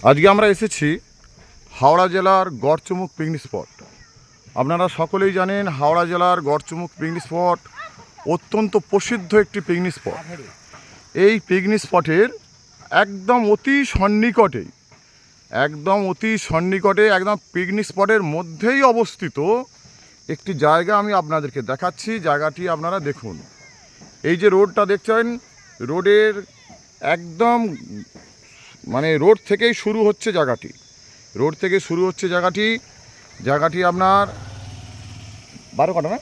আজকে আমরা এসেছি হাওড়া জেলার গড়চুমুক পিকনিক স্পট। আপনারা সকলেই জানেন হাওড়া জেলার গড়চুমুক পিকনিক স্পট অত্যন্ত প্রসিদ্ধ একটি পিকনিক স্পট। এই পিকনিক স্পটের একদম অতি সন্নিকটে একদম পিকনিক স্পটের মধ্যেই অবস্থিত একটি জায়গা আমি আপনাদেরকে দেখাচ্ছি। জায়গাটি আপনারা দেখুন। এই যে রোডটা দেখছেন, রোডের একদম রোড থেকেই শুরু হচ্ছে জায়গাটি। জায়গাটি আপনার 12 কাঠা না,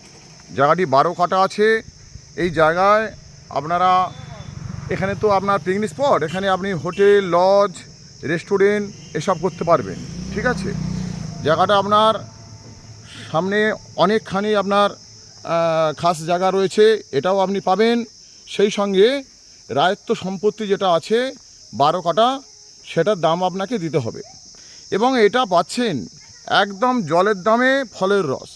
জায়গাটি 12 কাঠা আছে। এই জায়গায় আপনারা, এখানে তো আপনার পিকনিক স্পট, এখানে আপনি হোটেল, লজ, রেস্টুরেন্ট এসব করতে পারবেন। ঠিক আছে, জায়গাটা আপনার সামনে অনেকখানি আপনার খাস জায়গা রয়েছে, এটাও আপনি পাবেন। সেই সঙ্গে রায়ত্ব সম্পত্তি যেটা আছে 12 কাঠা, সেটার দাম আপনাকে দিতে হবে। এবং এটা পাচ্ছেন একদম জলের দামে ফলের রস।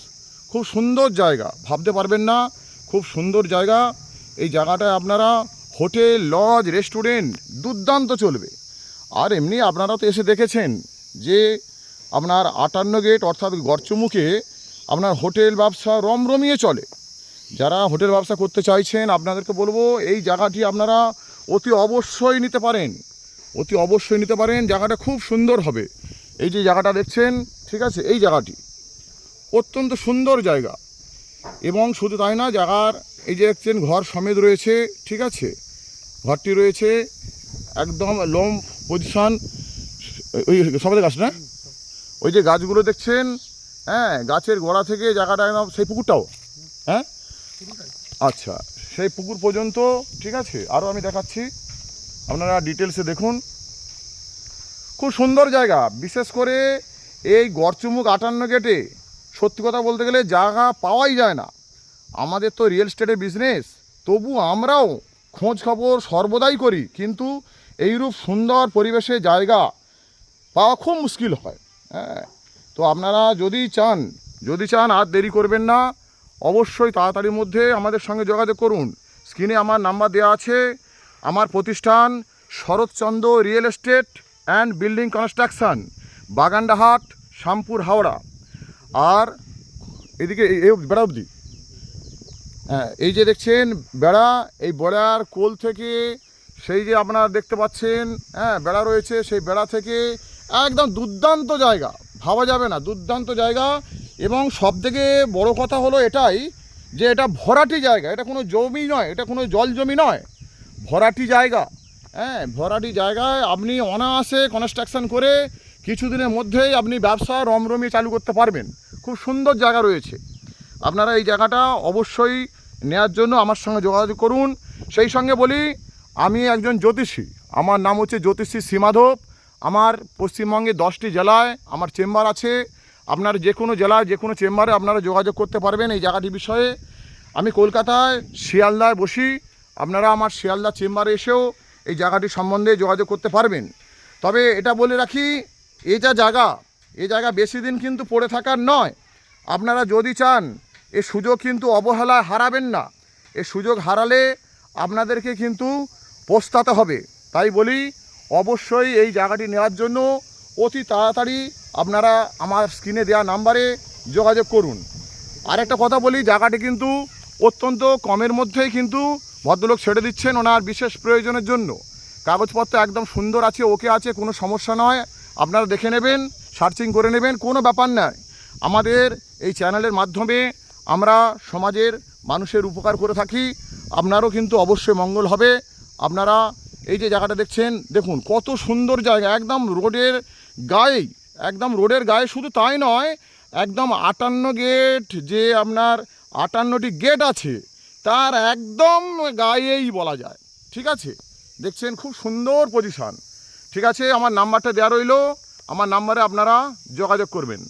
খুব সুন্দর জায়গা, ভাবতে পারবেন না, খুব সুন্দর জায়গা। এই জায়গাটায় আপনারা হোটেল, লজ, রেস্টুরেন্ট দুর্দান্ত চলবে। আর এমনি আপনারা তো এসে দেখেছেন যে আপনার 58 গেট অর্থাৎ গড়চুমুকে আপনার হোটেল ব্যবসা রমরমিয়ে চলে। যারা হোটেল ব্যবসা করতে চাইছেন আপনাদেরকে বলবো এই জায়গাটি আপনারা অতি অবশ্যই নিতে পারেন। জায়গাটা খুব সুন্দর হবে। এই যে জায়গাটা দেখছেন, ঠিক আছে, এই জায়গাটি অত্যন্ত সুন্দর জায়গা। এবং শুধু তাই না, জায়গার এই যে দেখছেন ঘর সমেত রয়েছে। ঠিক আছে, ঘরটি রয়েছে একদম লম পজিশন। ওই সমেত গাছ না, ওই যে গাছগুলো দেখছেন, হ্যাঁ, গাছের গোড়া থেকে জায়গাটা একদম সেই পুকুরটাও, হ্যাঁ, আচ্ছা, সেই পুকুর পর্যন্ত। ঠিক আছে, আরও আমি দেখাচ্ছি, আপনারা ডিটেলসে দেখুন। খুব সুন্দর জায়গা। বিশেষ করে এই গড়চুমুক 58 গেটে সত্যি কথা বলতে গেলে জায়গা পাওয়াই যায় না। আমাদের তো রিয়েল এস্টেটের বিজনেস, তবু আমরাও খোঁজ খবর সর্বদাই করি, কিন্তু এইরূপ সুন্দর পরিবেশে জায়গা পাওয়া খুব মুশকিল হয়। হ্যাঁ, তো আপনারা যদি চান আর দেরি করবেন না, অবশ্যই তাড়াতাড়ির মধ্যে আমাদের সঙ্গে যোগাযোগ করুন। স্ক্রিনে আমার নাম্বার দেওয়া আছে। আমার প্রতিষ্ঠান Saratchandra real estate and building construction, Bagandahat, Shyampur, Howrah. আর এদিকে এই বেড়া অবধি, হ্যাঁ, এই যে দেখছেন বেড়া, এই বেড়ার কোল থেকে সেই যে আপনারা দেখতে পাচ্ছেন, হ্যাঁ, বেড়া রয়েছে, সেই বেড়া থেকে একদম দুর্দান্ত জায়গা, ভাবা যাবে না, দুর্দান্ত জায়গা। এবং সবথেকে বড় কথা হলো এটাই যে এটা ভরাটি জায়গা, এটা কোনো জমি নয়, এটা কোনো জল জমি নয়, ভরাটি জায়গা। হ্যাঁ, ভরাটি জায়গায় আপনি অনায়াসে কনস্ট্রাকশন করে কিছুদিনের মধ্যেই আপনি ব্যবসা রমরমিয়ে চালু করতে পারবেন। খুব সুন্দর জায়গা রয়েছে। আপনারা এই জায়গাটা অবশ্যই নেওয়ার জন্য আমার সঙ্গে যোগাযোগ করুন। সেই সঙ্গে বলি, আমি একজন জ্যোতিষী, আমার নাম হচ্ছে জ্যোতিষী শ্রীমাধব। আমার পশ্চিমবঙ্গে 10টি জেলায় আমার চেম্বার আছে। আপনার যে কোনো জেলায় যে কোনো চেম্বারে আপনারা যোগাযোগ করতে পারবেন এই জায়গাটি বিষয়ে। আমি কলকাতায় শিয়ালদায় বসি, আপনারা আমার শিয়ালদা চেম্বারে এসেও এই জায়গাটি সম্বন্ধে যোগাযোগ করতে পারবেন। তবে এটা বলে রাখি, এই জায়গা বেশি দিন কিন্তু পড়ে থাকার নয়। আপনারা যদি চান, এ সুযোগ কিন্তু অবহেলায় হারাবেন না। এ সুযোগ হারালে আপনাদেরকে কিন্তু পস্তাতে হবে। তাই বলি, অবশ্যই এই জায়গাটি নেওয়ার জন্য অতি তাড়াতাড়ি আপনারা আমার স্ক্রিনে দেওয়া নাম্বারে যোগাযোগ করুন। আর একটা কথা বলি, জায়গাটি কিন্তু অত্যন্ত কমের মধ্যেই কিন্তু ভদ্রলোক ছেড়ে দিচ্ছেন ওনার বিশেষ প্রয়োজনের জন্য। কাগজপত্র একদম সুন্দর আছে, ওকে আছে, কোনো সমস্যা নয়। আপনারা দেখে নেবেন, সার্চিং করে নেবেন, কোনো ব্যাপার নয়। আমাদের এই চ্যানেলের মাধ্যমে আমরা সমাজের মানুষের উপকার করে থাকি, আপনারও কিন্তু অবশ্যই মঙ্গল হবে। আপনারা এই যে জায়গাটা দেখছেন, দেখুন কত সুন্দর জায়গা, একদম রোডের গায়ে। শুধু তাই নয়, একদম 58 গেট, যে আপনার 58টি গেট আছে তার একদম গায়েই বলা যায়। ঠিক আছে, দেখছেন খুব সুন্দর পজিশান। ঠিক আছে, আমার নাম্বারটা দেওয়া রইল, আমার নাম্বারে আপনারা যোগাযোগ করবেন।